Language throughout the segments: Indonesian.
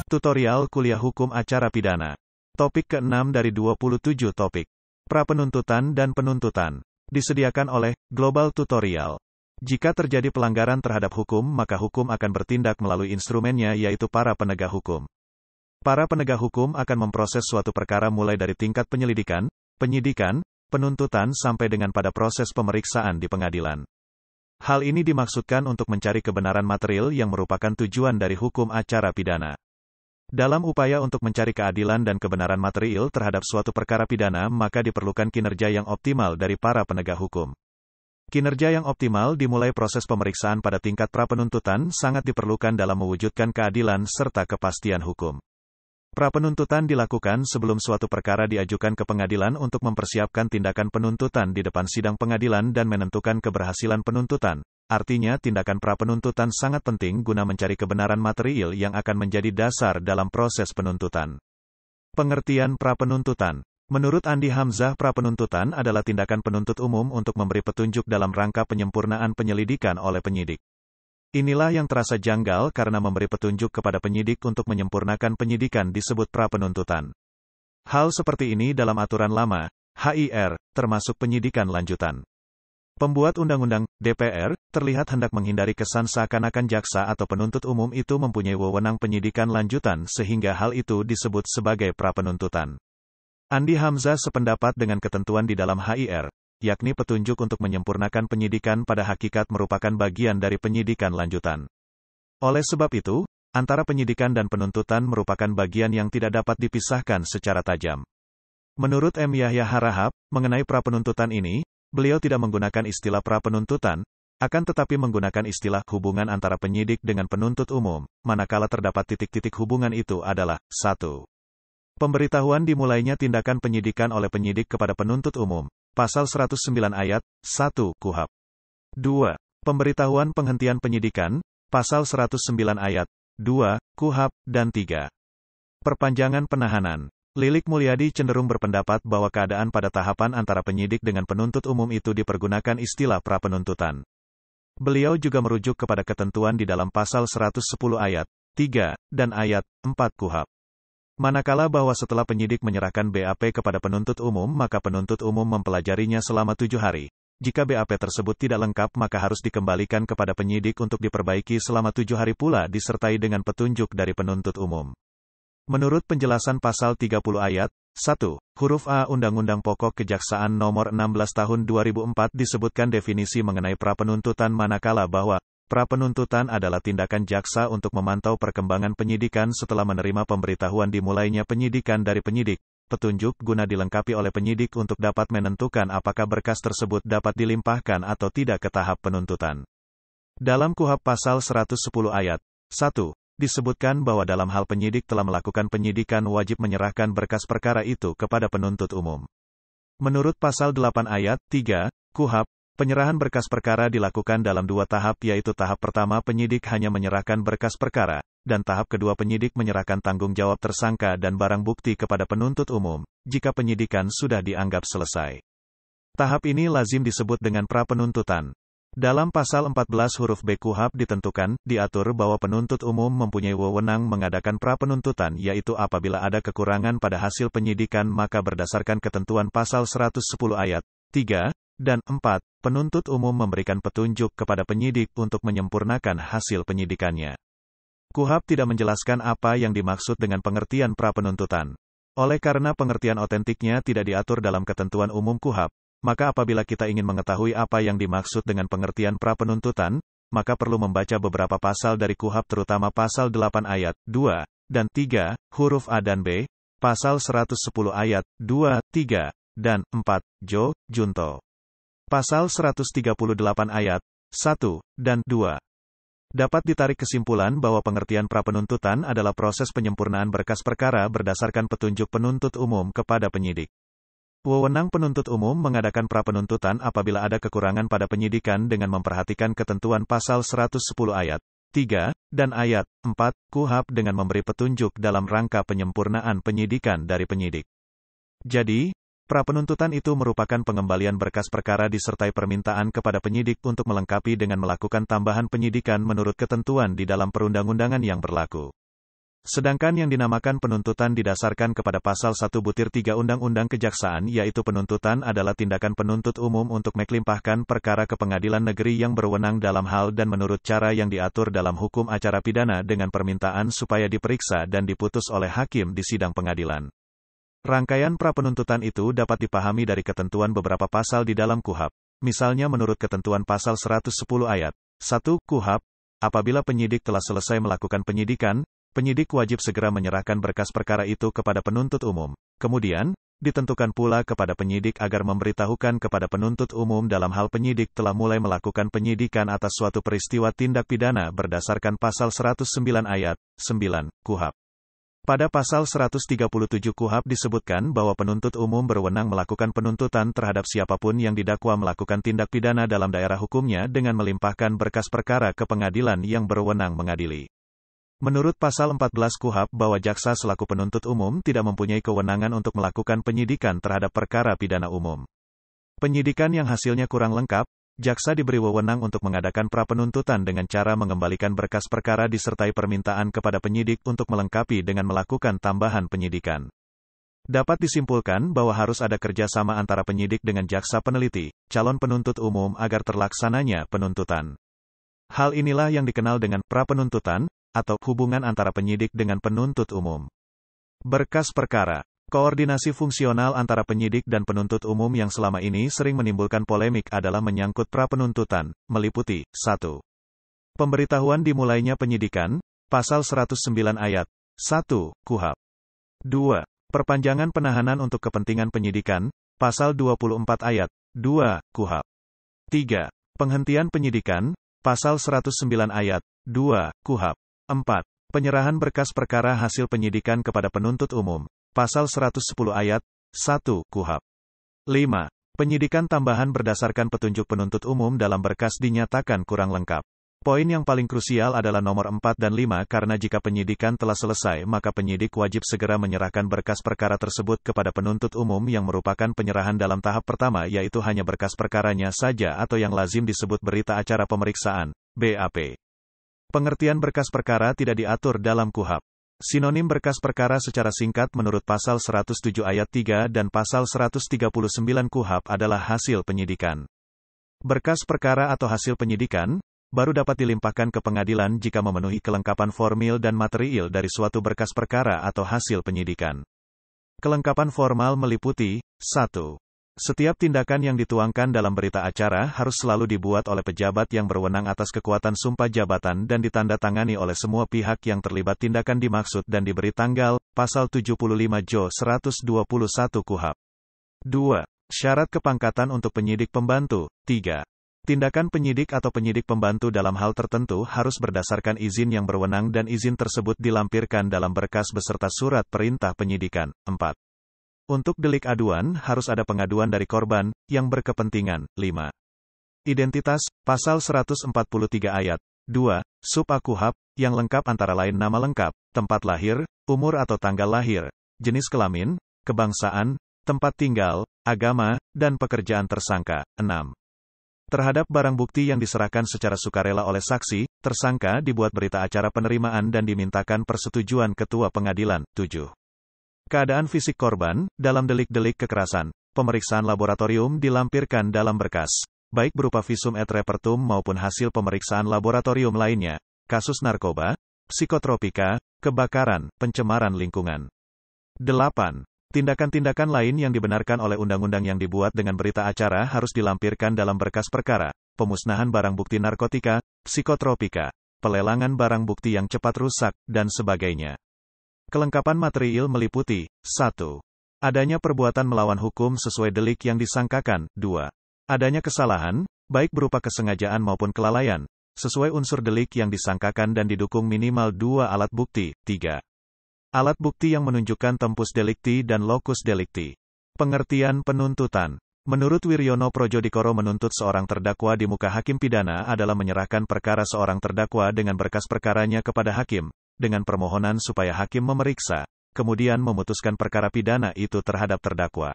Tutorial Kuliah Hukum Acara Pidana. Topik ke-6 dari 27 topik. Prapenuntutan dan penuntutan. Disediakan oleh Global Tutorial. Jika terjadi pelanggaran terhadap hukum, maka hukum akan bertindak melalui instrumennya, yaitu para penegak hukum. Para penegak hukum akan memproses suatu perkara mulai dari tingkat penyelidikan, penyidikan, penuntutan sampai dengan pada proses pemeriksaan di pengadilan. Hal ini dimaksudkan untuk mencari kebenaran material yang merupakan tujuan dari hukum acara pidana. Dalam upaya untuk mencari keadilan dan kebenaran material terhadap suatu perkara pidana, maka diperlukan kinerja yang optimal dari para penegak hukum. Kinerja yang optimal dimulai proses pemeriksaan pada tingkat prapenuntutan sangat diperlukan dalam mewujudkan keadilan serta kepastian hukum. Prapenuntutan dilakukan sebelum suatu perkara diajukan ke pengadilan untuk mempersiapkan tindakan penuntutan di depan sidang pengadilan dan menentukan keberhasilan penuntutan. Artinya, tindakan prapenuntutan sangat penting guna mencari kebenaran material yang akan menjadi dasar dalam proses penuntutan. Pengertian prapenuntutan. Menurut Andi Hamzah, prapenuntutan adalah tindakan penuntut umum untuk memberi petunjuk dalam rangka penyempurnaan penyelidikan oleh penyidik. Inilah yang terasa janggal karena memberi petunjuk kepada penyidik untuk menyempurnakan penyidikan disebut prapenuntutan. Hal seperti ini dalam aturan lama, HIR, termasuk penyidikan lanjutan. Pembuat undang-undang, DPR, terlihat hendak menghindari kesan seakan-akan jaksa atau penuntut umum itu mempunyai wewenang penyidikan lanjutan sehingga hal itu disebut sebagai prapenuntutan. Andi Hamzah sependapat dengan ketentuan di dalam HIR, yakni petunjuk untuk menyempurnakan penyidikan pada hakikat merupakan bagian dari penyidikan lanjutan. Oleh sebab itu, antara penyidikan dan penuntutan merupakan bagian yang tidak dapat dipisahkan secara tajam. Menurut M. Yahya Harahap, mengenai prapenuntutan ini, beliau tidak menggunakan istilah prapenuntutan, akan tetapi menggunakan istilah hubungan antara penyidik dengan penuntut umum, manakala terdapat titik-titik hubungan itu adalah 1. Pemberitahuan dimulainya tindakan penyidikan oleh penyidik kepada penuntut umum, Pasal 109 ayat 1 KUHP. 2. Pemberitahuan penghentian penyidikan, Pasal 109 ayat 2 KUHP, dan 3. Perpanjangan penahanan. Lilik Mulyadi cenderung berpendapat bahwa keadaan pada tahapan antara penyidik dengan penuntut umum itu dipergunakan istilah prapenuntutan. Beliau juga merujuk kepada ketentuan di dalam Pasal 110 ayat 3 dan ayat 4 KUHP. Manakala bahwa setelah penyidik menyerahkan BAP kepada penuntut umum, maka penuntut umum mempelajarinya selama 7 hari. Jika BAP tersebut tidak lengkap, maka harus dikembalikan kepada penyidik untuk diperbaiki selama 7 hari pula disertai dengan petunjuk dari penuntut umum. Menurut penjelasan Pasal 30 ayat 1, huruf A Undang-Undang Pokok Kejaksaan Nomor 16 Tahun 2004 disebutkan definisi mengenai prapenuntutan manakala bahwa prapenuntutan adalah tindakan jaksa untuk memantau perkembangan penyidikan setelah menerima pemberitahuan dimulainya penyidikan dari penyidik, petunjuk guna dilengkapi oleh penyidik untuk dapat menentukan apakah berkas tersebut dapat dilimpahkan atau tidak ke tahap penuntutan. Dalam KUHP Pasal 110 ayat 1, disebutkan bahwa dalam hal penyidik telah melakukan penyidikan wajib menyerahkan berkas perkara itu kepada penuntut umum. Menurut Pasal 8 ayat 3 KUHP, penyerahan berkas perkara dilakukan dalam 2 tahap, yaitu tahap pertama penyidik hanya menyerahkan berkas perkara, dan tahap kedua penyidik menyerahkan tanggung jawab tersangka dan barang bukti kepada penuntut umum, jika penyidikan sudah dianggap selesai. Tahap ini lazim disebut dengan prapenuntutan. Dalam Pasal 14 huruf B KUHP ditentukan, diatur bahwa penuntut umum mempunyai wewenang mengadakan prapenuntutan, yaitu apabila ada kekurangan pada hasil penyidikan, maka berdasarkan ketentuan Pasal 110 ayat 3 dan 4, penuntut umum memberikan petunjuk kepada penyidik untuk menyempurnakan hasil penyidikannya. KUHP tidak menjelaskan apa yang dimaksud dengan pengertian prapenuntutan. Oleh karena pengertian otentiknya tidak diatur dalam ketentuan umum KUHP, maka apabila kita ingin mengetahui apa yang dimaksud dengan pengertian prapenuntutan, maka perlu membaca beberapa pasal dari KUHP, terutama Pasal 8 ayat 2 dan 3, huruf A dan B, Pasal 110 ayat 2, 3, dan 4, junto. Pasal 138 ayat 1 dan 2. Dapat ditarik kesimpulan bahwa pengertian prapenuntutan adalah proses penyempurnaan berkas perkara berdasarkan petunjuk penuntut umum kepada penyidik. Wewenang penuntut umum mengadakan prapenuntutan apabila ada kekurangan pada penyidikan dengan memperhatikan ketentuan Pasal 110 ayat 3 dan ayat 4 KUHP dengan memberi petunjuk dalam rangka penyempurnaan penyidikan dari penyidik. Jadi, Prapenuntutan itu merupakan pengembalian berkas perkara disertai permintaan kepada penyidik untuk melengkapi dengan melakukan tambahan penyidikan menurut ketentuan di dalam perundang-undangan yang berlaku. Sedangkan yang dinamakan penuntutan didasarkan kepada pasal 1/3 Undang-Undang Kejaksaan, yaitu penuntutan adalah tindakan penuntut umum untuk melimpahkan perkara ke pengadilan negeri yang berwenang dalam hal dan menurut cara yang diatur dalam hukum acara pidana dengan permintaan supaya diperiksa dan diputus oleh hakim di sidang pengadilan. Rangkaian prapenuntutan itu dapat dipahami dari ketentuan beberapa pasal di dalam KUHP. Misalnya menurut ketentuan pasal 110 ayat 1 KUHP, apabila penyidik telah selesai melakukan penyidikan, penyidik wajib segera menyerahkan berkas perkara itu kepada penuntut umum. Kemudian, ditentukan pula kepada penyidik agar memberitahukan kepada penuntut umum dalam hal penyidik telah mulai melakukan penyidikan atas suatu peristiwa tindak pidana berdasarkan pasal 109 ayat 9 KUHP. Pada pasal 137 KUHP disebutkan bahwa penuntut umum berwenang melakukan penuntutan terhadap siapapun yang didakwa melakukan tindak pidana dalam daerah hukumnya dengan melimpahkan berkas perkara ke pengadilan yang berwenang mengadili. Menurut pasal 14 KUHP bahwa jaksa selaku penuntut umum tidak mempunyai kewenangan untuk melakukan penyidikan terhadap perkara pidana umum. Penyidikan yang hasilnya kurang lengkap, jaksa diberi wewenang untuk mengadakan prapenuntutan dengan cara mengembalikan berkas perkara disertai permintaan kepada penyidik untuk melengkapi dengan melakukan tambahan penyidikan. Dapat disimpulkan bahwa harus ada kerjasama antara penyidik dengan jaksa peneliti, calon penuntut umum agar terlaksananya penuntutan. Hal inilah yang dikenal dengan prapenuntutan, atau hubungan antara penyidik dengan penuntut umum. Berkas perkara. Koordinasi fungsional antara penyidik dan penuntut umum yang selama ini sering menimbulkan polemik adalah menyangkut prapenuntutan, meliputi 1. Pemberitahuan dimulainya penyidikan, pasal 109 ayat 1 KUHP. 2. Perpanjangan penahanan untuk kepentingan penyidikan, pasal 24 ayat 2 KUHP. 3. Penghentian penyidikan, pasal 109 ayat 2 KUHP. 4. Penyerahan berkas perkara hasil penyidikan kepada penuntut umum, pasal 110 ayat 1 KUHP. 5. Penyidikan tambahan berdasarkan petunjuk penuntut umum dalam berkas dinyatakan kurang lengkap. Poin yang paling krusial adalah nomor 4 dan 5 karena jika penyidikan telah selesai maka penyidik wajib segera menyerahkan berkas perkara tersebut kepada penuntut umum yang merupakan penyerahan dalam tahap pertama yaitu hanya berkas perkaranya saja atau yang lazim disebut berita acara pemeriksaan, BAP. Pengertian berkas perkara tidak diatur dalam KUHP. Sinonim berkas perkara secara singkat menurut pasal 107 ayat 3 dan pasal 139 KUHP adalah hasil penyidikan. Berkas perkara atau hasil penyidikan baru dapat dilimpahkan ke pengadilan jika memenuhi kelengkapan formil dan material dari suatu berkas perkara atau hasil penyidikan. Kelengkapan formal meliputi 1. Setiap tindakan yang dituangkan dalam berita acara harus selalu dibuat oleh pejabat yang berwenang atas kekuatan sumpah jabatan dan ditandatangani oleh semua pihak yang terlibat tindakan dimaksud dan diberi tanggal, pasal 75 Jo 121 KUHP. 2. Syarat kepangkatan untuk penyidik pembantu. 3. Tindakan penyidik atau penyidik pembantu dalam hal tertentu harus berdasarkan izin yang berwenang dan izin tersebut dilampirkan dalam berkas beserta surat perintah penyidikan. 4. Untuk delik aduan, harus ada pengaduan dari korban, yang berkepentingan. 5. Identitas, pasal 143 ayat 2, sub A KUHP, yang lengkap antara lain nama lengkap, tempat lahir, umur atau tanggal lahir, jenis kelamin, kebangsaan, tempat tinggal, agama, dan pekerjaan tersangka. 6. Terhadap barang bukti yang diserahkan secara sukarela oleh saksi, tersangka dibuat berita acara penerimaan dan dimintakan persetujuan ketua pengadilan. 7. Keadaan fisik korban, dalam delik-delik kekerasan, pemeriksaan laboratorium dilampirkan dalam berkas, baik berupa visum et repertum maupun hasil pemeriksaan laboratorium lainnya, kasus narkoba, psikotropika, kebakaran, pencemaran lingkungan. 8. Tindakan-tindakan lain yang dibenarkan oleh undang-undang yang dibuat dengan berita acara harus dilampirkan dalam berkas perkara, pemusnahan barang bukti narkotika, psikotropika, pelelangan barang bukti yang cepat rusak, dan sebagainya. Kelengkapan material meliputi 1. Adanya perbuatan melawan hukum sesuai delik yang disangkakan. 2. Adanya kesalahan, baik berupa kesengajaan maupun kelalaian, sesuai unsur delik yang disangkakan dan didukung minimal 2 alat bukti. 3. Alat bukti yang menunjukkan tempus delicti dan locus delicti. Pengertian penuntutan. Menurut Wiryono Projodikoro menuntut seorang terdakwa di muka hakim pidana adalah menyerahkan perkara seorang terdakwa dengan berkas perkaranya kepada hakim, dengan permohonan supaya hakim memeriksa, kemudian memutuskan perkara pidana itu terhadap terdakwa.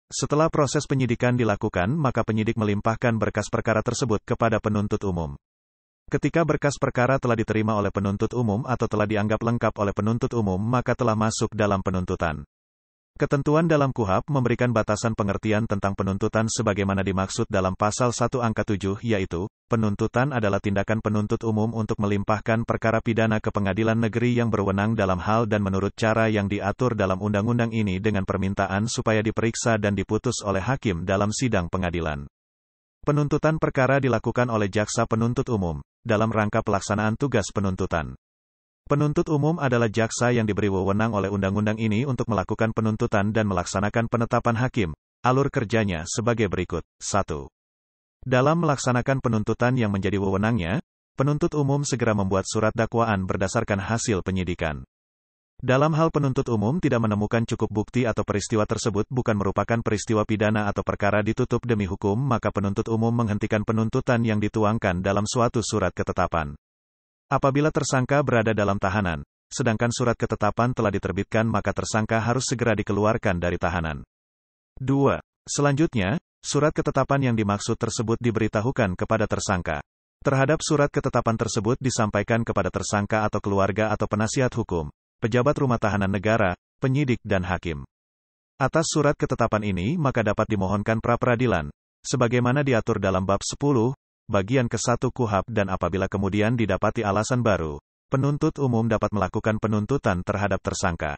Setelah proses penyidikan dilakukan, maka penyidik melimpahkan berkas perkara tersebut kepada penuntut umum. Ketika berkas perkara telah diterima oleh penuntut umum atau telah dianggap lengkap oleh penuntut umum, maka telah masuk dalam penuntutan. Ketentuan dalam KUHP memberikan batasan pengertian tentang penuntutan sebagaimana dimaksud dalam pasal 1 angka 7, yaitu, penuntutan adalah tindakan penuntut umum untuk melimpahkan perkara pidana ke pengadilan negeri yang berwenang dalam hal dan menurut cara yang diatur dalam undang-undang ini dengan permintaan supaya diperiksa dan diputus oleh hakim dalam sidang pengadilan. Penuntutan perkara dilakukan oleh jaksa penuntut umum, dalam rangka pelaksanaan tugas penuntutan. Penuntut umum adalah jaksa yang diberi wewenang oleh undang-undang ini untuk melakukan penuntutan dan melaksanakan penetapan hakim. Alur kerjanya sebagai berikut. 1. Dalam melaksanakan penuntutan yang menjadi wewenangnya, penuntut umum segera membuat surat dakwaan berdasarkan hasil penyidikan. Dalam hal penuntut umum tidak menemukan cukup bukti atau peristiwa tersebut bukan merupakan peristiwa pidana atau perkara ditutup demi hukum, maka penuntut umum menghentikan penuntutan yang dituangkan dalam suatu surat ketetapan. Apabila tersangka berada dalam tahanan, sedangkan surat ketetapan telah diterbitkan, maka tersangka harus segera dikeluarkan dari tahanan. 2. Selanjutnya, surat ketetapan yang dimaksud tersebut diberitahukan kepada tersangka. Terhadap surat ketetapan tersebut disampaikan kepada tersangka atau keluarga atau penasihat hukum, pejabat rumah tahanan negara, penyidik dan hakim. Atas surat ketetapan ini maka dapat dimohonkan pra-peradilan, sebagaimana diatur dalam bab 10, bagian ke-1 KUHP, dan apabila kemudian didapati alasan baru, penuntut umum dapat melakukan penuntutan terhadap tersangka.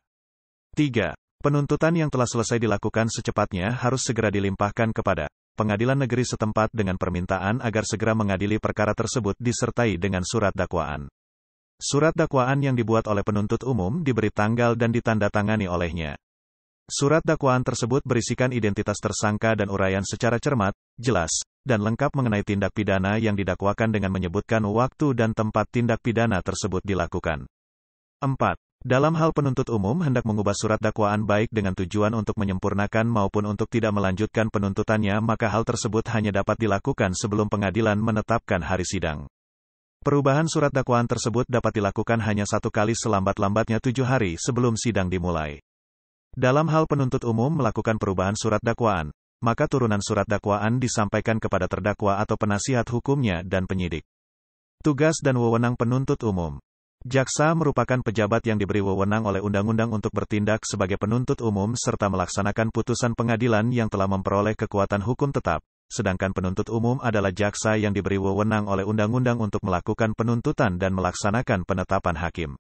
3. Penuntutan yang telah selesai dilakukan secepatnya harus segera dilimpahkan kepada pengadilan negeri setempat dengan permintaan agar segera mengadili perkara tersebut disertai dengan surat dakwaan. Surat dakwaan yang dibuat oleh penuntut umum diberi tanggal dan ditandatangani olehnya. Surat dakwaan tersebut berisikan identitas tersangka dan uraian secara cermat, jelas, dan lengkap mengenai tindak pidana yang didakwakan dengan menyebutkan waktu dan tempat tindak pidana tersebut dilakukan. 4. Dalam hal penuntut umum hendak mengubah surat dakwaan baik dengan tujuan untuk menyempurnakan maupun untuk tidak melanjutkan penuntutannya, maka hal tersebut hanya dapat dilakukan sebelum pengadilan menetapkan hari sidang. Perubahan surat dakwaan tersebut dapat dilakukan hanya satu kali selambat-lambatnya 7 hari sebelum sidang dimulai. Dalam hal penuntut umum melakukan perubahan surat dakwaan, maka turunan surat dakwaan disampaikan kepada terdakwa atau penasihat hukumnya dan penyidik. Tugas dan wewenang penuntut umum. Jaksa merupakan pejabat yang diberi wewenang oleh undang-undang untuk bertindak sebagai penuntut umum serta melaksanakan putusan pengadilan yang telah memperoleh kekuatan hukum tetap, sedangkan penuntut umum adalah jaksa yang diberi wewenang oleh undang-undang untuk melakukan penuntutan dan melaksanakan penetapan hakim.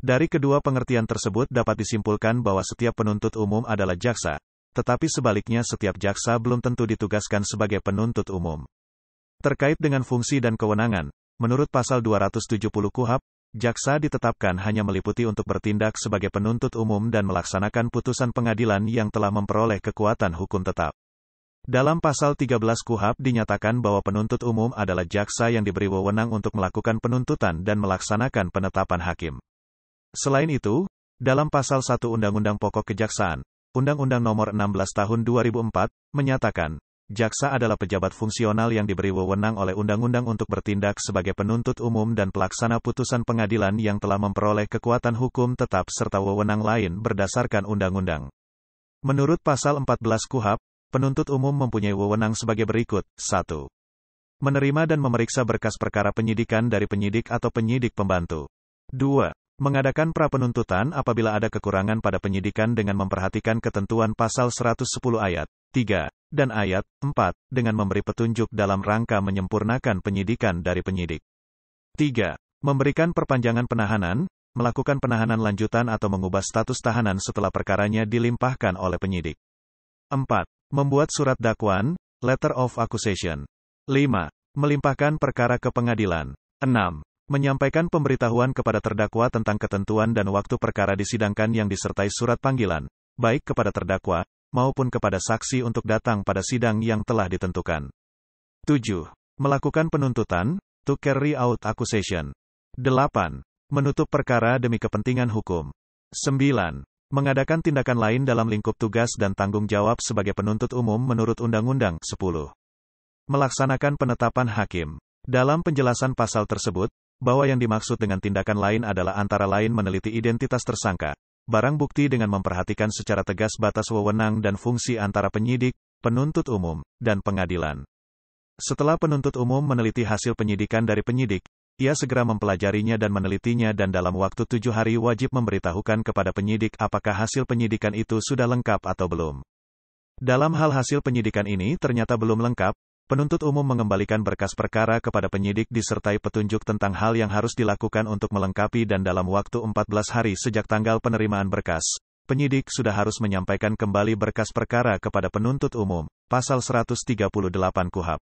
Dari kedua pengertian tersebut dapat disimpulkan bahwa setiap penuntut umum adalah jaksa, tetapi sebaliknya setiap jaksa belum tentu ditugaskan sebagai penuntut umum. Terkait dengan fungsi dan kewenangan, menurut pasal 270 KUHP, jaksa ditetapkan hanya meliputi untuk bertindak sebagai penuntut umum dan melaksanakan putusan pengadilan yang telah memperoleh kekuatan hukum tetap. Dalam pasal 13 KUHP dinyatakan bahwa penuntut umum adalah jaksa yang diberi wewenang untuk melakukan penuntutan dan melaksanakan penetapan hakim. Selain itu, dalam pasal 1 Undang-Undang Pokok Kejaksaan, Undang-Undang Nomor 16 Tahun 2004, menyatakan, jaksa adalah pejabat fungsional yang diberi wewenang oleh undang-undang untuk bertindak sebagai penuntut umum dan pelaksana putusan pengadilan yang telah memperoleh kekuatan hukum tetap serta wewenang lain berdasarkan undang-undang. Menurut pasal 14 KUHP, penuntut umum mempunyai wewenang sebagai berikut. 1. Menerima dan memeriksa berkas perkara penyidikan dari penyidik atau penyidik pembantu. 2. Mengadakan pra-penuntutan apabila ada kekurangan pada penyidikan dengan memperhatikan ketentuan pasal 110 ayat 3 dan ayat 4 dengan memberi petunjuk dalam rangka menyempurnakan penyidikan dari penyidik. 3. Memberikan perpanjangan penahanan, melakukan penahanan lanjutan atau mengubah status tahanan setelah perkaranya dilimpahkan oleh penyidik. 4. Membuat surat dakwaan, letter of accusation. 5. Melimpahkan perkara ke pengadilan. 6. Menyampaikan pemberitahuan kepada terdakwa tentang ketentuan dan waktu perkara disidangkan yang disertai surat panggilan, baik kepada terdakwa, maupun kepada saksi untuk datang pada sidang yang telah ditentukan. 7. Melakukan penuntutan, to carry out accusation. 8. Menutup perkara demi kepentingan hukum. 9. Mengadakan tindakan lain dalam lingkup tugas dan tanggung jawab sebagai penuntut umum menurut Undang-Undang 10. Melaksanakan penetapan hakim. Dalam penjelasan pasal tersebut, bahwa yang dimaksud dengan tindakan lain adalah antara lain meneliti identitas tersangka, barang bukti dengan memperhatikan secara tegas batas wewenang dan fungsi antara penyidik, penuntut umum, dan pengadilan. Setelah penuntut umum meneliti hasil penyidikan dari penyidik, ia segera mempelajarinya dan menelitinya dan dalam waktu 7 hari wajib memberitahukan kepada penyidik apakah hasil penyidikan itu sudah lengkap atau belum. Dalam hal hasil penyidikan ini ternyata belum lengkap, penuntut umum mengembalikan berkas perkara kepada penyidik disertai petunjuk tentang hal yang harus dilakukan untuk melengkapi dan dalam waktu 14 hari sejak tanggal penerimaan berkas, penyidik sudah harus menyampaikan kembali berkas perkara kepada penuntut umum, pasal 138 KUHP.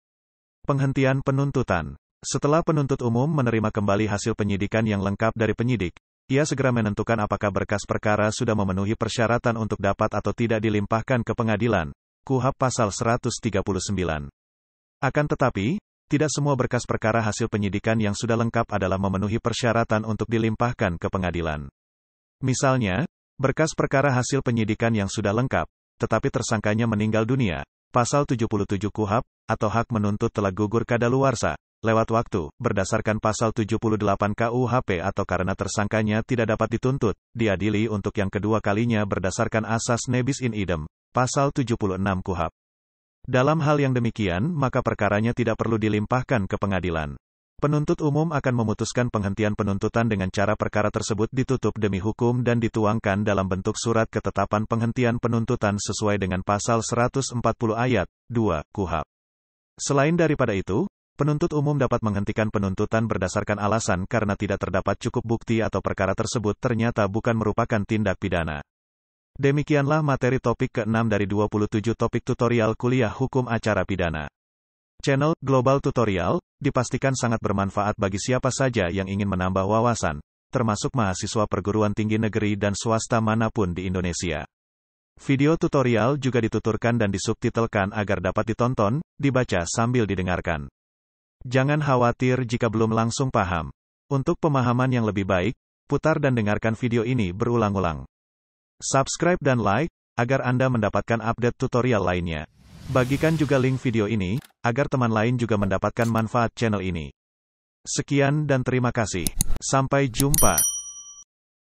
Penghentian penuntutan. Setelah penuntut umum menerima kembali hasil penyidikan yang lengkap dari penyidik, ia segera menentukan apakah berkas perkara sudah memenuhi persyaratan untuk dapat atau tidak dilimpahkan ke pengadilan, KUHP pasal 139. Akan tetapi, tidak semua berkas perkara hasil penyidikan yang sudah lengkap adalah memenuhi persyaratan untuk dilimpahkan ke pengadilan. Misalnya, berkas perkara hasil penyidikan yang sudah lengkap, tetapi tersangkanya meninggal dunia, pasal 77 KUHP, atau hak menuntut telah gugur kadaluarsa, lewat waktu, berdasarkan pasal 78 KUHP atau karena tersangkanya tidak dapat dituntut, diadili untuk yang kedua kalinya berdasarkan asas nebis in idem, pasal 76 KUHP. Dalam hal yang demikian, maka perkaranya tidak perlu dilimpahkan ke pengadilan. Penuntut umum akan memutuskan penghentian penuntutan dengan cara perkara tersebut ditutup demi hukum dan dituangkan dalam bentuk surat ketetapan penghentian penuntutan sesuai dengan pasal 140 ayat 2 KUHP. Selain daripada itu, penuntut umum dapat menghentikan penuntutan berdasarkan alasan karena tidak terdapat cukup bukti atau perkara tersebut ternyata bukan merupakan tindak pidana. Demikianlah materi topik ke-6 dari 27 topik tutorial kuliah hukum acara pidana. Channel Global Tutorial dipastikan sangat bermanfaat bagi siapa saja yang ingin menambah wawasan, termasuk mahasiswa perguruan tinggi negeri dan swasta manapun di Indonesia. Video tutorial juga dituturkan dan disubtitelkan agar dapat ditonton, dibaca sambil didengarkan. Jangan khawatir jika belum langsung paham. Untuk pemahaman yang lebih baik, putar dan dengarkan video ini berulang-ulang. Subscribe dan like, agar Anda mendapatkan update tutorial lainnya. Bagikan juga link video ini, agar teman lain juga mendapatkan manfaat channel ini. Sekian dan terima kasih. Sampai jumpa.